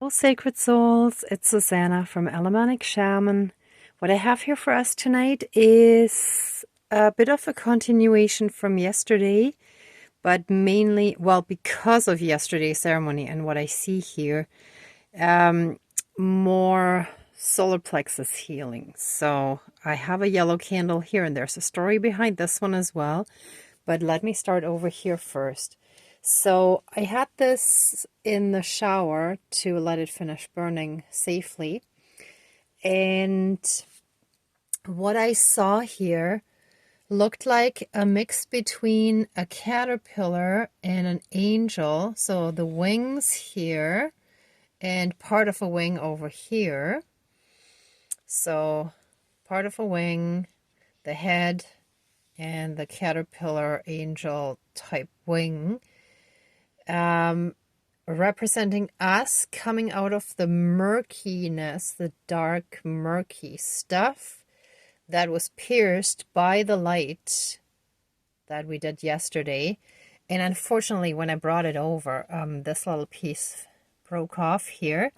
Hello, Sacred Souls. It's Susanna from Alamanic Shaman. What I have here for us tonight is a bit of a continuation from yesterday, but mainly, well, because of yesterday's ceremony and what I see here, more solar plexus healing. So I have a yellow candle here, and there's a story behind this one as well. But let me start over here first. So I had this in the shower to let it finish burning safely. And what I saw here looked like a mix between a caterpillar and an angel. So the wings here and part of a wing over here. So part of a wing, the head, and the caterpillar angel type wing. Representing us coming out of the murkiness, the dark, murky stuff that was pierced by the light that we did yesterday. And unfortunately, when I brought it over, this little piece broke off here.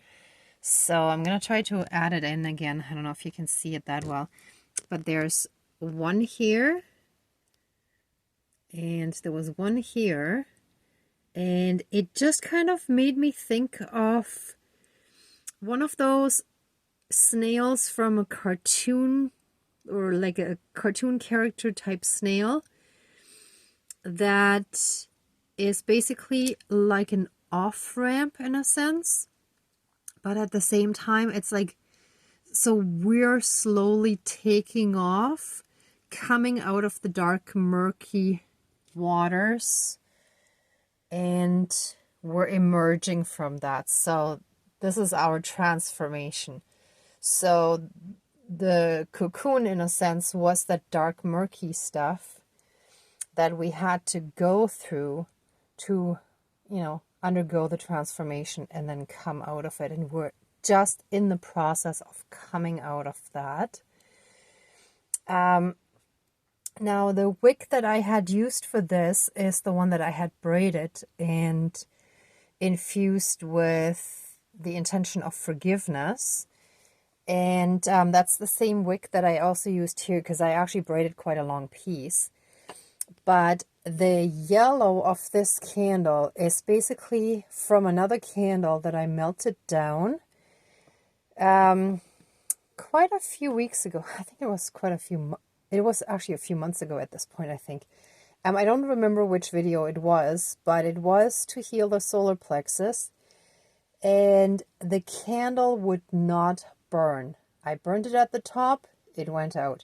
So I'm going to try to add it in again. I don't know if you can see it that well. But there's one here. And there was one here. And it just kind of made me think of one of those snails from a cartoon, or like a cartoon character type snail that is basically like an off-ramp in a sense. But at the same time, it's like, so we're slowly taking off, coming out of the dark, murky waters. And we're emerging from that. So this is our transformation. So the cocoon, in a sense, was that dark, murky stuff that we had to go through to, undergo the transformation and then come out of it. And we're just in the process of coming out of that. Now, the wick that I had used for this is the one that I had braided and infused with the intention of forgiveness. And that's the same wick that I also used here because I actually braided quite a long piece. But the yellow of this candle is basically from another candle that I melted down quite a few weeks ago. I think it was it was actually a few months ago at this point, I think. I don't remember which video it was, but it was to heal the solar plexus. And the candle would not burn. I burned it at the top, it went out.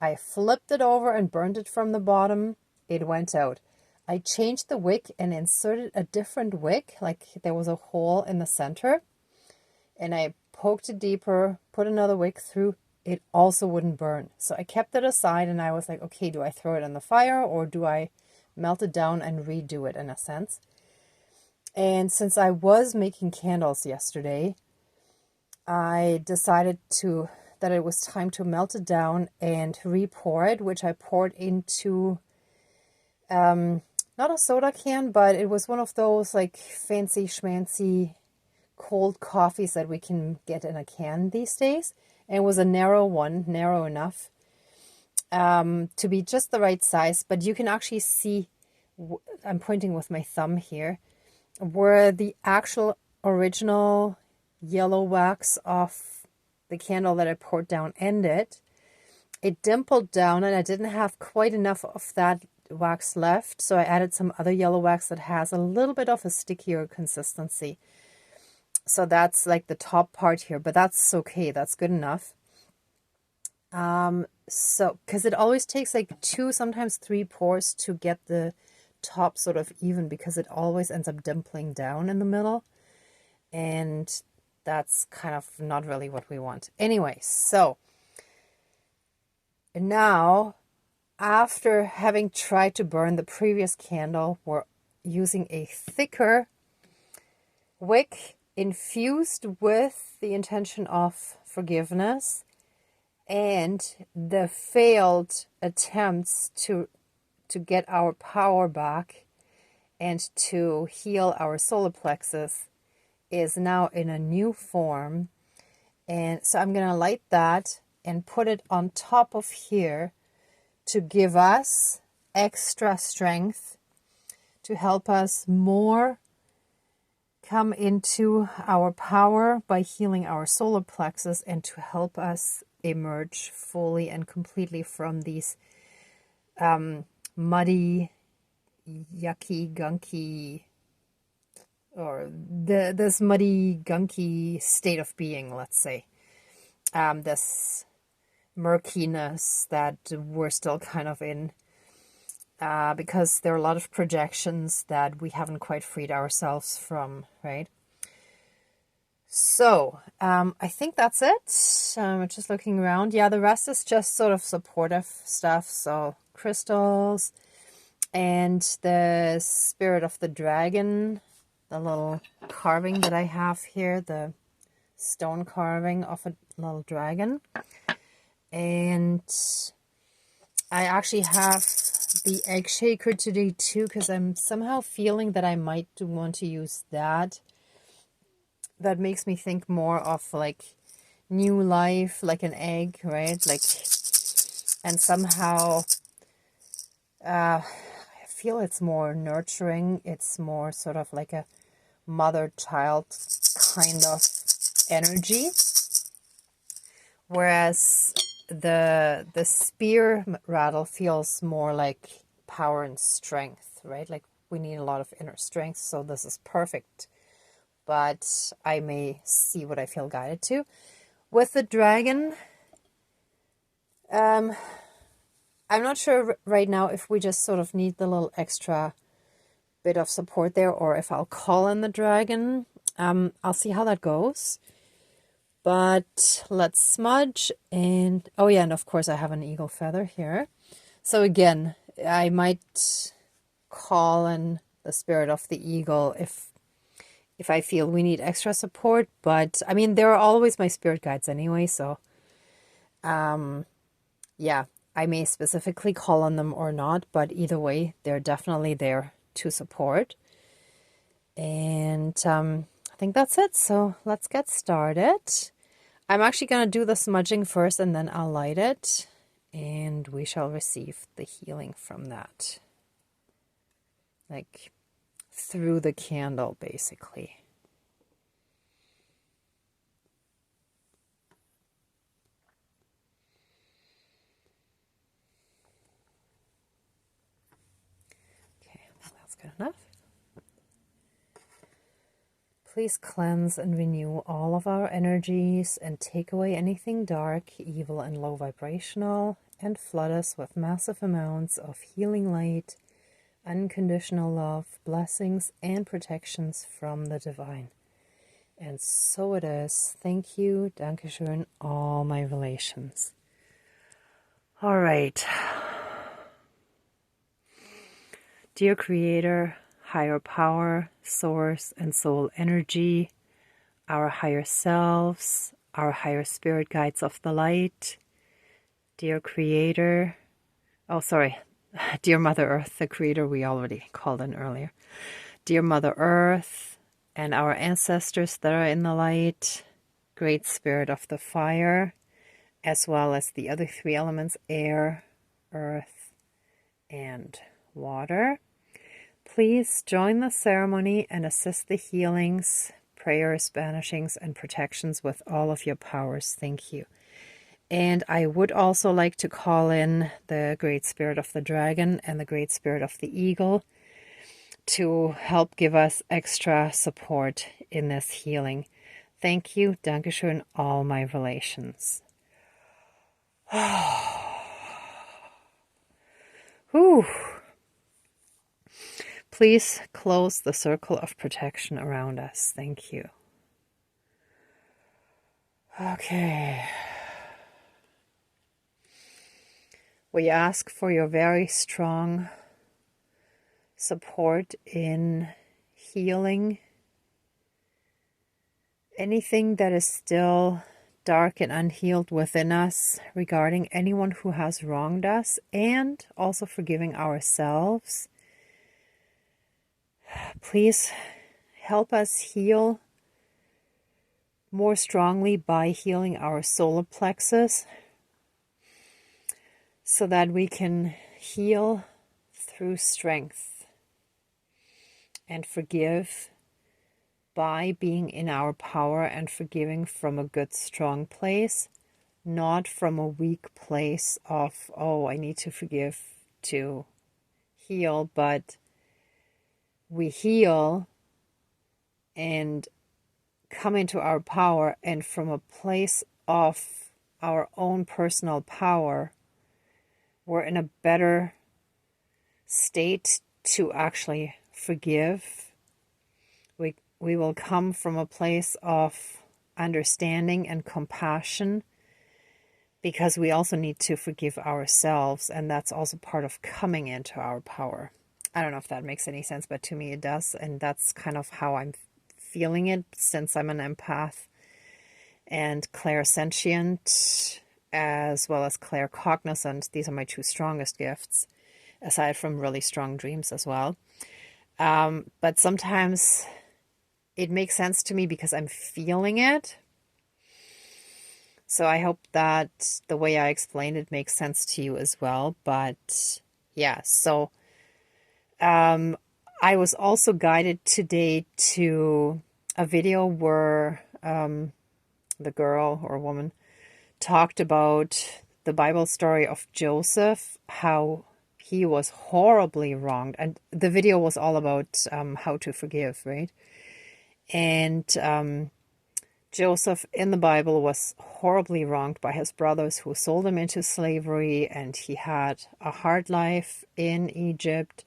I flipped it over and burned it from the bottom, it went out. I changed the wick and inserted a different wick, like there was a hole in the center. And I poked it deeper, put another wick through. It also wouldn't burn. So I kept it aside and I was like, okay, do I throw it in the fire or do I melt it down and redo it in a sense? And since I was making candles yesterday, I decided that it was time to melt it down and re-pour it, which I poured into, not a soda can, but it was one of those like fancy schmancy cold coffees that we can get in a can these days. And it was a narrow one, narrow enough to be just the right size. But you can actually see, I'm pointing with my thumb here, where the actual original yellow wax of the candle that I poured down ended. It dimpled down and I didn't have quite enough of that wax left. So I added some other yellow wax that has a little bit of a stickier consistency. So that's like the top part here, but that's okay. That's good enough. So, because it always takes like 2, sometimes 3 pours to get the top sort of even, because it always ends up dimpling down in the middle. And that's kind of not really what we want. Anyway, so now after having tried to burn the previous candle, we're using a thicker wick infused with the intention of forgiveness and the failed attempts to get our power back and to heal our solar plexus is now in a new form. And so I'm going to light that and put it on top of here to give us extra strength, to help us more come into our power by healing our solar plexus, and to help us emerge fully and completely from these muddy, yucky, gunky, or this muddy, gunky state of being, let's say. This murkiness that we're still kind of in, because there are a lot of projections that we haven't quite freed ourselves from, right? So I think that's it. Just looking around. Yeah, the rest is just sort of supportive stuff. So crystals and the spirit of the dragon, the little carving that I have here, the stone carving of a little dragon. And I actually have the egg shaker today too, because I'm somehow feeling that I might want to use that. That makes me think more of like new life, like an egg, right? Like, and somehow I feel it's more nurturing. It's more sort of like a mother-child kind of energy. Whereas the spear rattle feels more like power and strength, right? Like we need a lot of inner strength, so this is perfect. But I may see what I feel guided to. With the dragon, I'm not sure right now if we just sort of need the little extra bit of support there, or if I'll call in the dragon. I'll see how that goes. But let's smudge, and oh yeah, and of course I have an eagle feather here. So again, I might call in the spirit of the eagle if I feel we need extra support. But I mean, there are always my spirit guides anyway, so yeah, I may specifically call on them or not, but either way, they're definitely there to support. And I think that's it. So let's get started. I'm actually going to do the smudging first, and then I'll light it, and we shall receive the healing from that. Like through the candle, basically. Okay, that's good enough. Please cleanse and renew all of our energies and take away anything dark, evil, and low vibrational, and flood us with massive amounts of healing light, unconditional love, blessings, and protections from the divine. And so it is. Thank you, Dankeschön, all my relations. All right. Dear Creator, higher power, source, and soul energy, our higher selves, our higher spirit guides of the light, dear Creator, dear Mother Earth, the Creator we already called in earlier, dear Mother Earth, and our ancestors that are in the light, Great Spirit of the fire, as well as the other three elements, air, earth, and water. Please join the ceremony and assist the healings, prayers, banishings, and protections with all of your powers. Thank you. And I would also like to call in the Great Spirit of the Dragon and the Great Spirit of the Eagle to help give us extra support in this healing. Thank you. Dankeschön, all my relations. Whew. Please close the circle of protection around us. Thank you. Okay. We ask for your very strong support in healing anything that is still dark and unhealed within us regarding anyone who has wronged us, and also forgiving ourselves. Please help us heal more strongly by healing our solar plexus so that we can heal through strength and forgive by being in our power and forgiving from a good, strong place, not from a weak place of, oh, I need to forgive to heal, but we heal and come into our power, and from a place of our own personal power, we're in a better state to actually forgive. We will come from a place of understanding and compassion, because we also need to forgive ourselves, and that's also part of coming into our power. I don't know if that makes any sense, but to me it does, and that's kind of how I'm feeling it, since I'm an empath and clairsentient as well as claircognizant. These are my two strongest gifts, aside from really strong dreams as well. But sometimes it makes sense to me because I'm feeling it. So I hope that the way I explained it makes sense to you as well. But yeah, so I was also guided today to a video where the girl or woman talked about the Bible story of Joseph, how he was horribly wronged. And the video was all about how to forgive, right? And Joseph in the Bible was horribly wronged by his brothers who sold him into slavery, and he had a hard life in Egypt,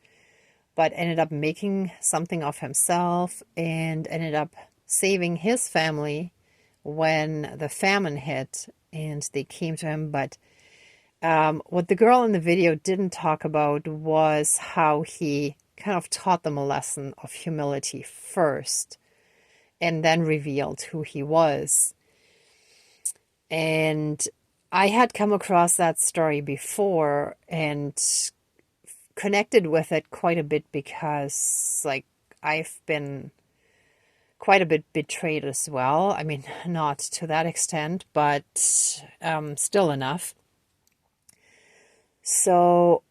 but ended up making something of himself and ended up saving his family when the famine hit and they came to him. But what the girl in the video didn't talk about was how he kind of taught them a lesson of humility first, and then revealed who he was. And I had come across that story before and connected with it quite a bit because, like, I've been quite a bit betrayed as well. I mean, not to that extent, but still enough. So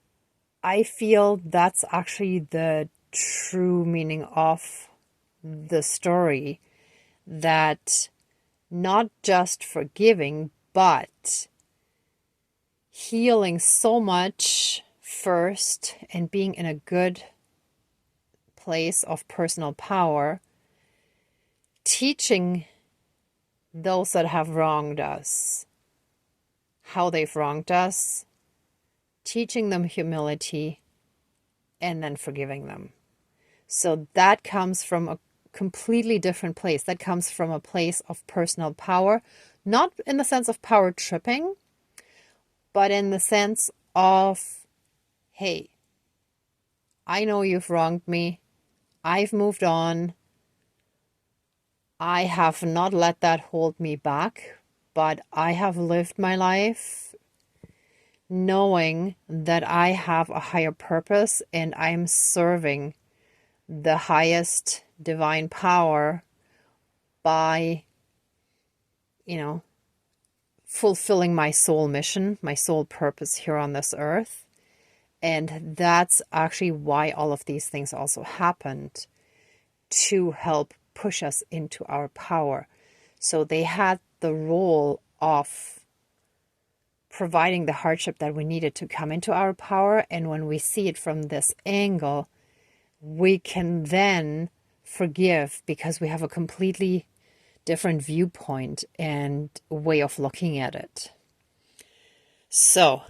I feel that's actually the true meaning of the story, that not just forgiving, but healing so much first and being in a good place of personal power, teaching those that have wronged us how they've wronged us, teaching them humility, and then forgiving them. So that comes from a completely different place. That comes from a place of personal power, not in the sense of power tripping, but in the sense of, hey, I know you've wronged me. I've moved on. I have not let that hold me back, but I have lived my life knowing that I have a higher purpose and I'm serving the highest divine power by, fulfilling my soul mission, my soul purpose here on this earth. And that's actually why all of these things also happened, to help push us into our power. So they had the role of providing the hardship that we needed to come into our power. And when we see it from this angle, we can then forgive because we have a completely different viewpoint and way of looking at it. So,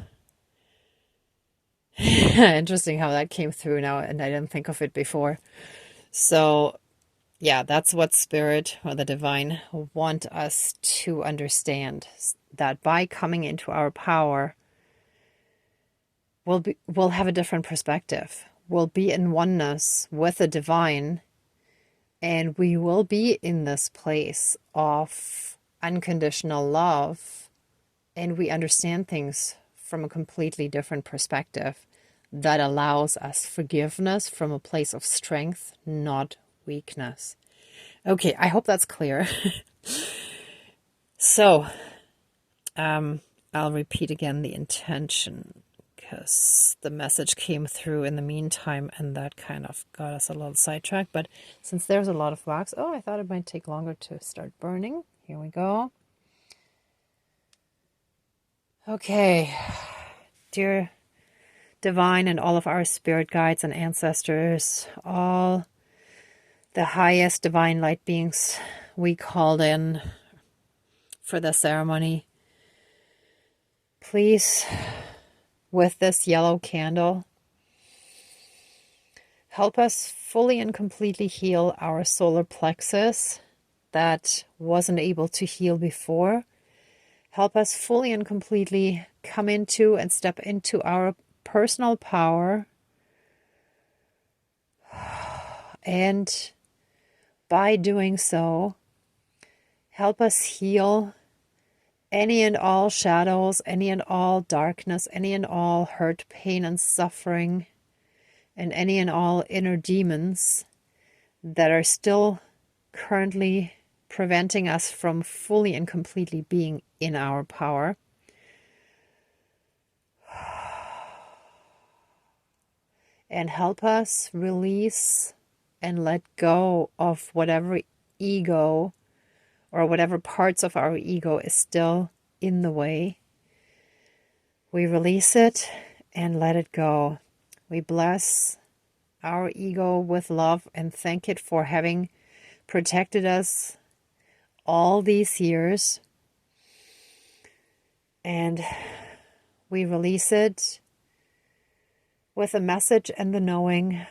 interesting how that came through now, and I didn't think of it before. So, yeah, that's what Spirit or the Divine want us to understand, that by coming into our power, we'll have a different perspective. We'll be in oneness with the Divine, and we will be in this place of unconditional love, and we understand things from a completely different perspective that allows us forgiveness from a place of strength, not weakness. Okay, I hope that's clear. So, I'll repeat again the intention because the message came through in the meantime and that kind of got us a little sidetracked. But since there's a lot of wax, oh, I thought it might take longer to start burning. Here we go. Okay, dear divine and all of our spirit guides and ancestors, all the highest divine light beings we called in for the ceremony, please, with this yellow candle, help us fully and completely heal our solar plexus that wasn't able to heal before. Help us fully and completely come into and step into our personal power. And by doing so, help us heal any and all shadows, any and all darkness, any and all hurt, pain, and suffering, and any and all inner demons that are still currently preventing us from fully and completely being in our power. And help us release and let go of whatever ego or whatever parts of our ego is still in the way. We release it and let it go. We bless our ego with love and thank it for having protected us all these years. And we release it with a message and the knowing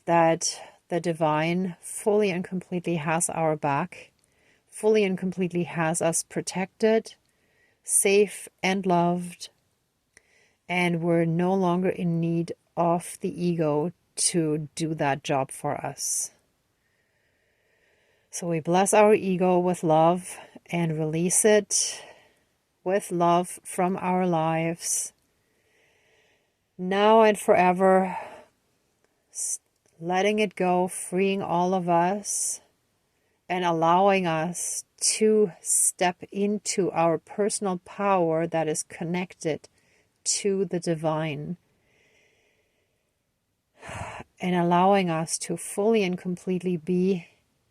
that the divine fully and completely has our back, fully and completely has us protected, safe and loved, and we're no longer in need of the ego to do that job for us. So we bless our ego with love and release it with love from our lives, now and forever, letting it go, freeing all of us, and allowing us to step into our personal power that is connected to the divine, and allowing us to fully and completely be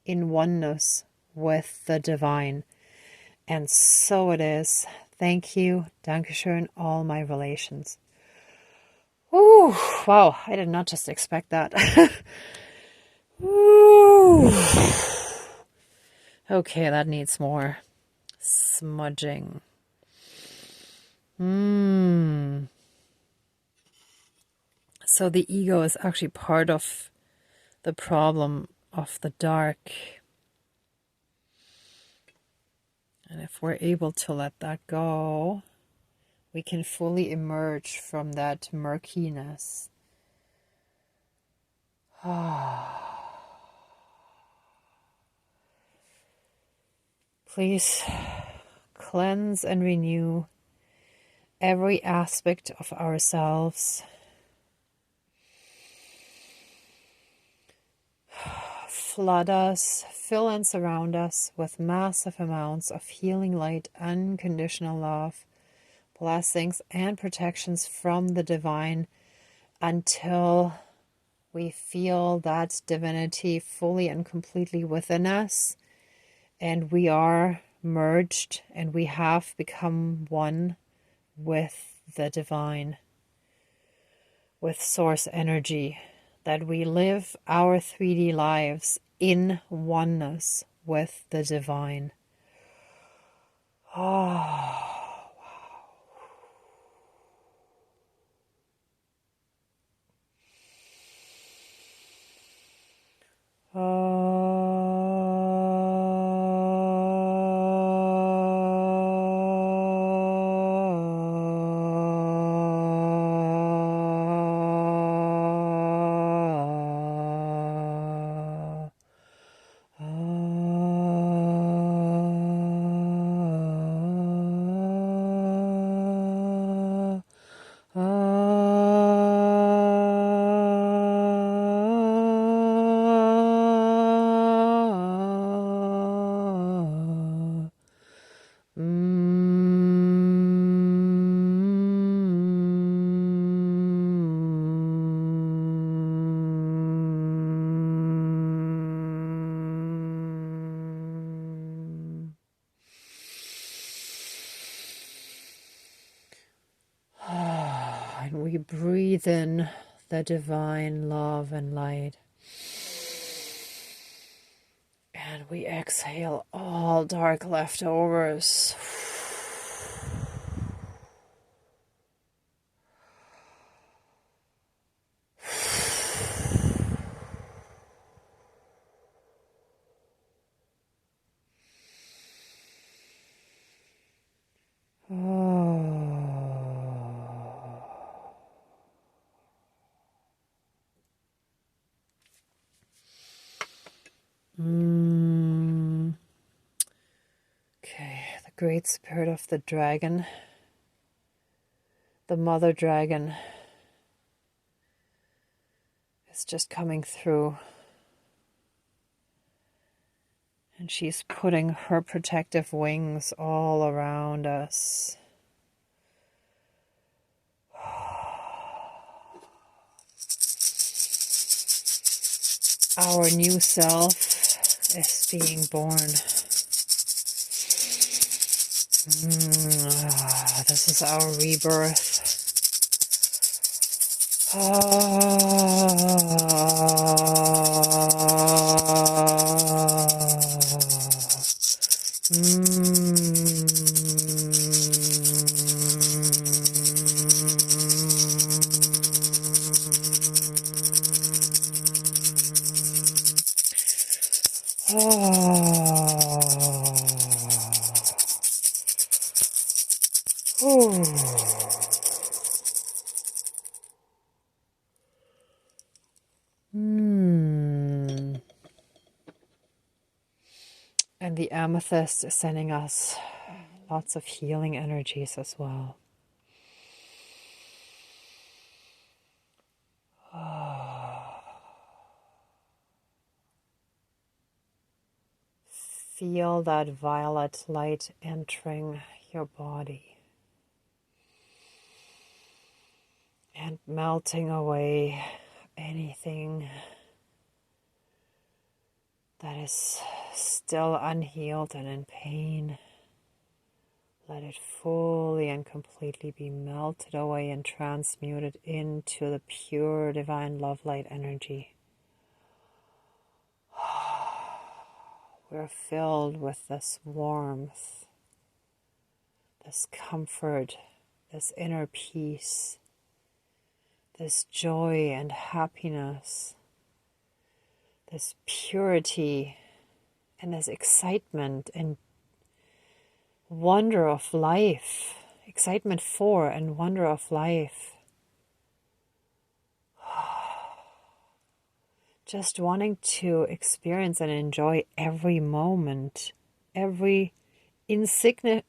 in oneness with the divine. And so it is. Thank you. Dankeschön, all my relations. Ooh, wow, I did not just expect that. Ooh. Okay, that needs more smudging. So the ego is actually part of the problem of the dark. And if we're able to let that go, we can fully emerge from that murkiness. Please cleanse and renew every aspect of ourselves. Flood us, fill and surround us with massive amounts of healing light, unconditional love, blessings and protections from the divine until we feel that divinity fully and completely within us, and we are merged and we have become one with the divine, with source energy, that we live our 3D lives in oneness with the divine. And we breathe in the divine love and light. And we exhale all dark leftovers. Okay, the great spirit of the dragon, the mother dragon, is just coming through. And she's putting her protective wings all around us. Our new self is being born. This is our rebirth. And the amethyst is sending us lots of healing energies as well. Feel that violet light entering your body and melting away anything that is still unhealed and in pain. Let it fully and completely be melted away and transmuted into the pure divine love light energy. We're filled with this warmth, this comfort, this inner peace, this joy and happiness, this purity and this excitement and wonder of life, excitement for and wonder of life. Just wanting to experience and enjoy every moment, every insignificant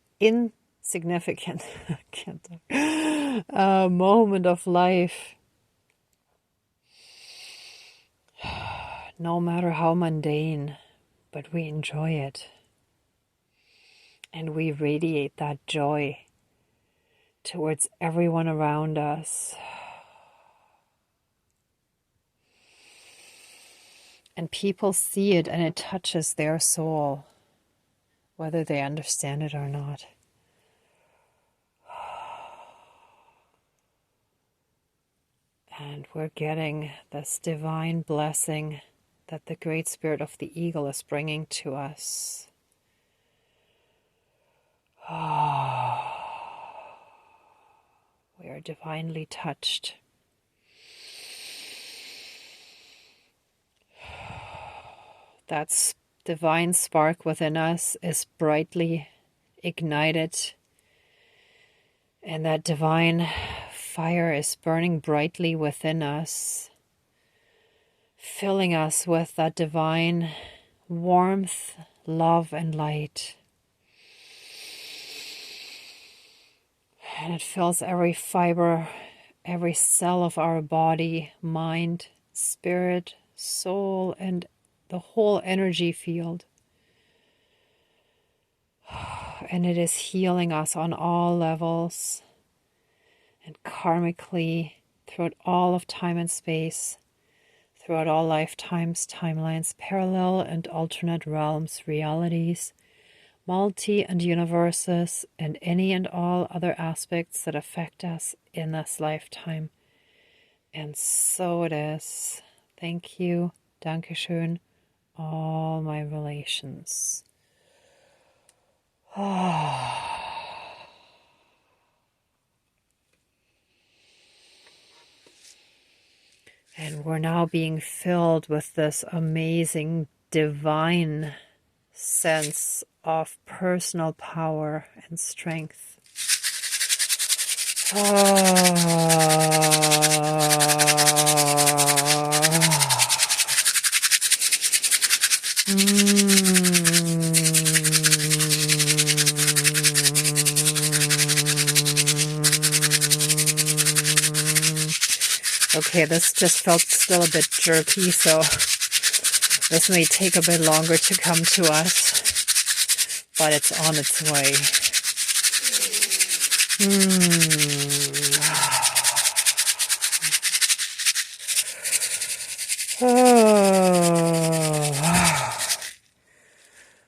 moment of life. No matter how mundane, but we enjoy it. And we radiate that joy towards everyone around us. And people see it and it touches their soul, whether they understand it or not. And we're getting this divine blessing that the great spirit of the eagle is bringing to us. We are divinely touched. That divine spark within us is brightly ignited, and that divine fire is burning brightly within us, filling us with that divine warmth, love, and light. And it fills every fiber, every cell of our body, mind, spirit, soul, and the whole energy field. And it is healing us on all levels and karmically throughout all of time and space, throughout all lifetimes, timelines, parallel and alternate realms, realities. multi and universes, and any and all other aspects that affect us in this lifetime. And so it is. Thank you. Dankeschön. All my relations. And we're now being filled with this amazing divine sense of personal power and strength. Okay, this just felt still a bit jerky, so this may take a bit longer to come to us, but it's on its way.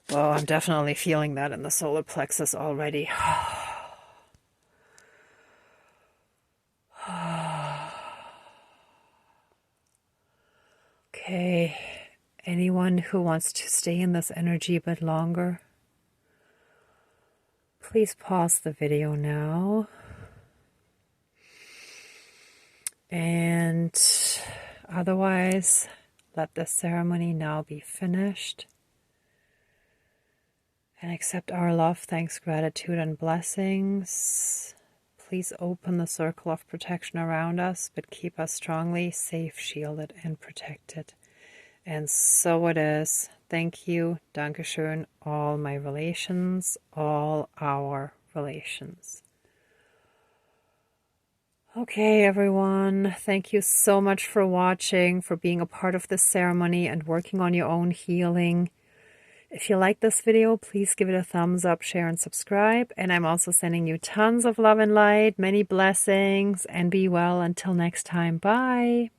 Well, I'm definitely feeling that in the solar plexus already. Okay, anyone who wants to stay in this energy a bit longer, please pause the video now. And otherwise, let the ceremony now be finished. And accept our love, thanks, gratitude, and blessings. Please open the circle of protection around us, but keep us strongly safe, shielded, and protected. And so it is. Thank you. Dankeschön. All my relations, all our relations. Okay, everyone. Thank you so much for watching, for being a part of this ceremony and working on your own healing. If you like this video, please give it a thumbs up, share, and subscribe. And I'm also sending you tons of love and light, many blessings, and be well until next time. Bye.